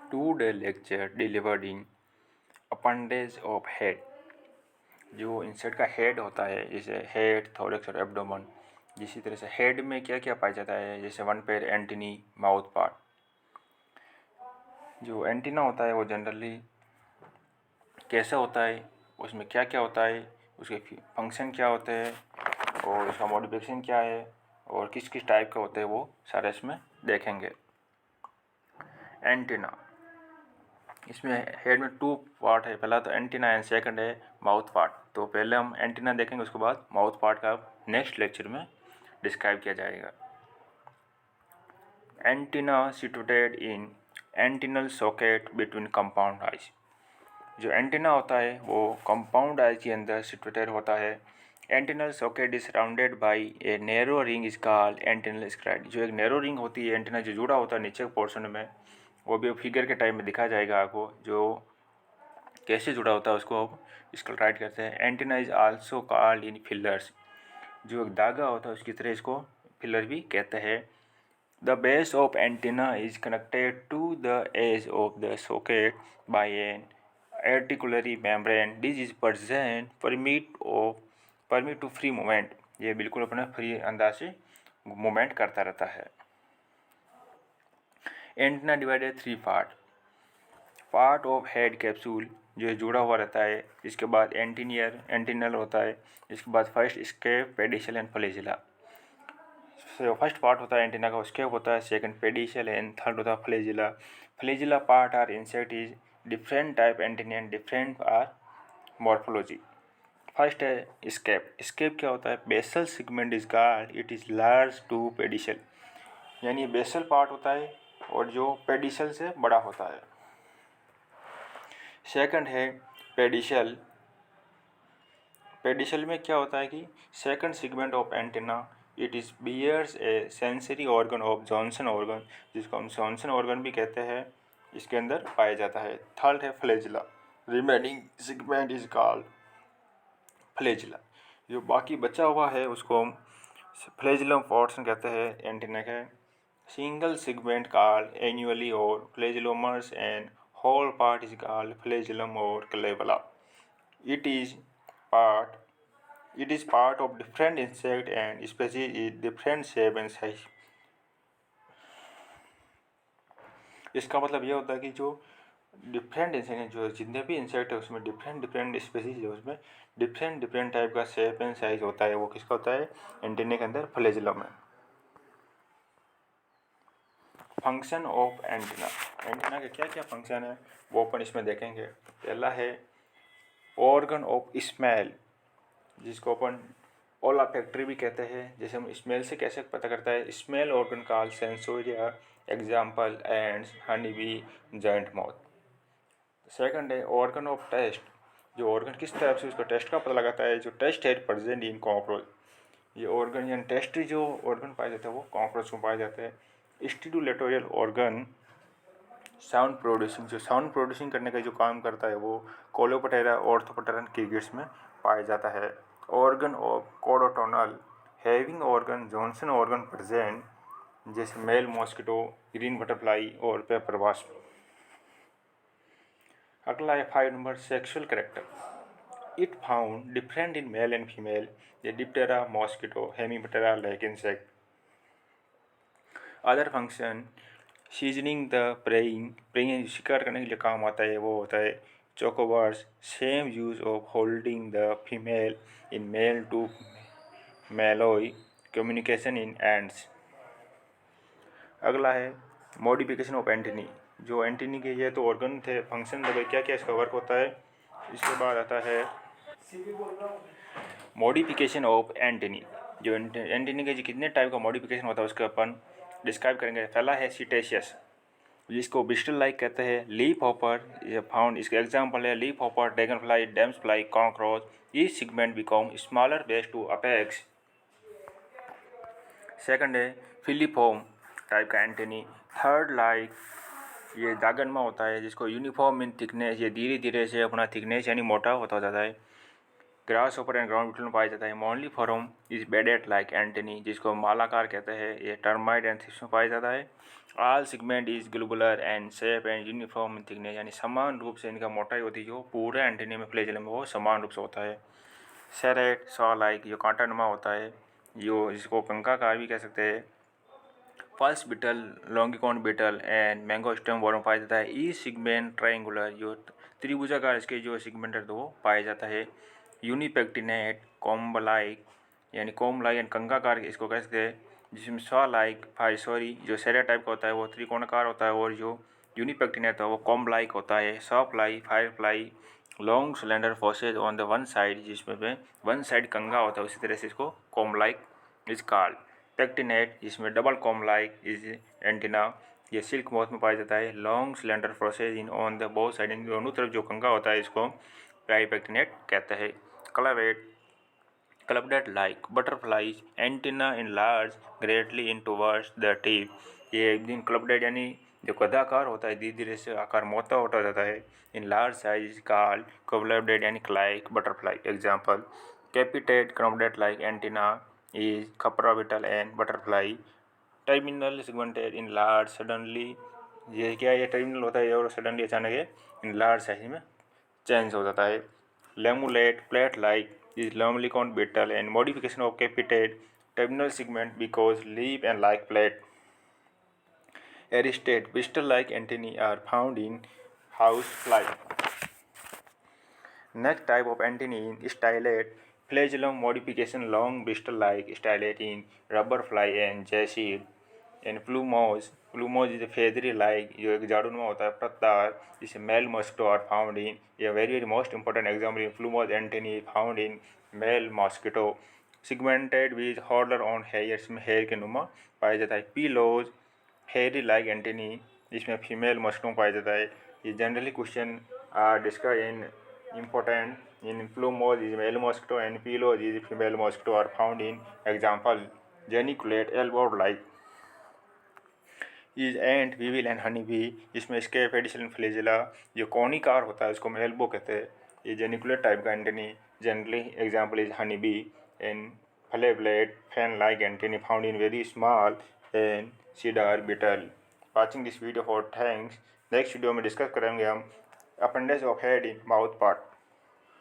Today lecture delivered in appendage of head। जो insect का head होता है, जैसे हेड, थोरैक्स और एब्डोमेन, जिसी तरह से हेड में क्या क्या पाया जाता है, जैसे one pair antennae, mouth part. जो एंटीना होता है वो जनरली कैसा होता है, उसमें क्या क्या होता है, उसके फंक्शन क्या होते हैं और उसका मॉडिफिकेशन क्या है और किस किस टाइप का होता है, वो सारे इसमें देखेंगे। एंटीना, इसमें हेड में टू पार्ट है, पहला तो एंटीना एंड सेकंड है माउथ पार्ट। तो पहले हम एंटीना देखेंगे, उसके बाद माउथ पार्ट का नेक्स्ट लेक्चर में डिस्क्राइब किया जाएगा। Antenna situated in antennal socket between compound eyes. जो एंटीना होता है वो कंपाउंड आइज के अंदर सिचुएटेड होता है। Antennal socket is surrounded by a narrow ring is called antennal sclerite. जो एक नैरो रिंग होती है, एंटीना जो जुड़ा होता है नीचे के पोर्शन में, वो भी फिगर के टाइप में दिखा जाएगा आपको, जो कैसे जुड़ा होता है उसको अब इसको राइट करते हैं। Antenna is also called in fillers. जो एक धागा होता है उसकी तरह इसको फिलर भी कहते हैं। The base of antenna is connected to the edge of the socket by an articulary membrane. This is present permit to free movement. ये बिल्कुल अपना फ्री अंदाज से मूवमेंट करता रहता है। Antenna divided three part of head capsule जो जुड़ा हुआ रहता है। इसके बाद एंटीनल होता है। इसके बाद first scape, pedicel and flagella. First part होता है एंटीना का, स्केप होता है, सेकंड पेडिसल एंड थर्ड होता है flagella. Flagella part are insect is different type antenna and different are morphology. First है स्केप। स्केप क्या होता है? Basal segment is called it is large to pedicel, यानी बेसल पार्ट होता है और जो पेडिसल से बड़ा होता है। सेकंड है पेडिसल। पेडिसल में क्या होता है कि second segment of antenna it is bears a sensory organ of Johnson organ, जिसको हम जॉनसन ऑर्गन भी कहते हैं, इसके अंदर पाया जाता है। थर्ड है flagella. Remaining segment is called flagella. जो बाकी बचा हुआ है उसको हम फ्लैजिलम पोर्शन कहते हैं एंटीना के। सिंगल सेगमेंट कॉल्ड एनुअली और फ्लैजिलोमर्स and whole part is called flagellum or clavella. It is part of different insect and species in different shape and size. इसका मतलब ये होता है कि जो डिफरेंट इंसेक्ट, जो जितने भी इंसेक्ट है उसमें डिफरेंट स्पेसीज है, उसमें डिफरेंट टाइप का शेप एंड साइज होता है। वो किसका होता है? एंटीना के अंदर फ्लैजिलम है। Function of antenna. एंटीना के क्या क्या फंक्शन है वो अपन इसमें देखेंगे। पहला है ऑर्गन ऑफ स्मेल, जिसको अपन ओलाफैक्टरी भी कहते हैं। जैसे हम स्मेल से कैसे पता करता है? Smell organ called sensoria, example ants, honey bee, joint mouth. Second है ऑर्गन ऑफ टेस्ट। जो ऑर्गन किस तरह से उसका टेस्ट का पता लगाता है, जो टेस्ट है प्रेजेंट इन कॉकरोच। ये ऑर्गन यानी टेस्ट जो ऑर्गन पाया जाता है वो कॉकरोच में पाया जाता है। स्टिडुलेटोरियल ऑर्गन साउंड प्रोड्यूसिंग, जो साउंड प्रोड्यूसिंग करने का जो काम करता है वो कोलोपटेरा, ऑर्थोपटेरा, क्रिकेट्स में पाया जाता है। Organ of chordotonal having organ Johnson organ present, जैसे मेल मॉस्किटो, ग्रीन बटरफ्लाई और पेपर वास्प। अगला है 5 number sexual character. It found different in male and female, ये Diptera, mosquito, Hemiptera like insect. Other function seizing the preying शिकार करने के लिए काम आता है, वो होता है चोकोबार्स। Same use of holding the female in male to मेलोई कम्युनिकेशन इन एंड्स। अगला है मॉडिफिकेशन ऑफ एंटीनी। जो एंटीनी के ये तो ऑर्गन थे, फंक्शन थे, क्या क्या इसका वर्क होता है। इसके बाद आता है मॉडिफिकेशन ऑफ एंटीनी। जो एंटीनी के कितने टाइप का मॉडिफिकेशन होता है उसके अपन डिस्क्राइब करेंगे। पहला है सीटेशियस, जिसको ब्रिस्टल लाइक कहते हैं। लीफ हॉपर ये फाउंड, इसके एग्जांपल है leaf hopper, dragon fly, damsel fly, cockroach. ये segment become smaller base to apex. Second है फिलीफॉर्म टाइप का एंटीनी। थर्ड लाइक ये दागनमा होता है, जिसको यूनिफॉर्म इन थिकनेस, ये धीरे धीरे से अपना थिकनेस यानी मोटा होता जाता है। ग्रास ओपर एंड ग्राउंड बीटल में पाया जाता है। मोनली form is bad debt like Antony, जिसको मालाकार कहते हैं, ये टर्माइट एंड थ्रिप्स में पाया जाता है। All segment is globular and shape and uniform in thickness, यानी समान रूप से इनका मोटाई होती है, जो पूरे एंटनी में फ्लैजेलम में वो समान रूप से होता है। सेरेट सॉ लाइक, जो कांटानुमा होता है, जो इसको कंकाकार भी कह सकते हैं। Pulse beetle, longicorn beetle and mango stem worm पाया जाता है। ई सिगमेंट ट्राइंगुलर, जो त्रिभुजाकार इसके जो सिगमेंट है तो वो पाया जाता है। यूनिपेक्टिनेट कॉम्ब लाइक, यानी कॉम्ब लाइक एंड कंकाकार इसको कह सकते हैं, जिसमें सॉ लाइक फाइसोरी जो सेरा टाइप का होता है वो त्रिकोणाकार होता है, और जो यूनिपेक्टिनेट है वो कॉम्ब लाइक होता है। Saw fly, fire fly, long cylinder processes on the one side, जिसमें वन साइड कंगा होता है, उसी तरह से इसको comb like is called. Pectinate, जिसमें double comb like is antenna, ये सिल्क मोथ में पाया जाता है। Long cylinder process in on the both side, इन दोनों तरफ जो कंगा होता है इसको पेक्टिनेट कहते हैं। Clavate, clubbed like butterflies, antenna enlarge greatly in towards the tip, ये एक दिन क्लबडेट यानी जो गदाकार होता है, धीरे धीरे से आकार मोटा होता जाता है। Enlarge size called clubbed यानी like butterfly. Example capitate clubbed like antenna is capravital and butterfly. Terminal segmented enlarge suddenly, ये क्या ये टर्मिनल होता है और सडनली अचानक है इन लार्ज साइज में चेंज हो जाता है। Lamellate plate like is lamellicorn beetle and modification of capitate terminal segment because leaf and like plate. Aristate bristle like antennae are found in house fly. Next type of antennae in stylet flagellum modification long bristle-like stylet in rubber fly and jacid. And plumose, plumose is a feathery-like, जो एक झाड़ूनुमा होता है प्रतार, जिसे male mosquito are found in. A very most important example in plumose antennae found in male mosquito. Segmented with horder on hairs, में hair के नुमा पाया जाता है। Pillows, hairy-like antennae, जिसमें फीमेल मस्किटो पाया जाता है। ये generally question are discussed in important in plumose is male mosquito and pillows is female mosquito are found in example geniculate elbow like is ant weevil and honeybee, इसमें scape addition flagella जो कॉनिकार होता है उसको elbow कहते हैं। ये geniculate type का antennae generally example is honey bee and flabellate fan like antennae found in very small and cedar beetle. Watching this video for thanks. Next video में डिस्कस करेंगे हम appendix of head in mouth part.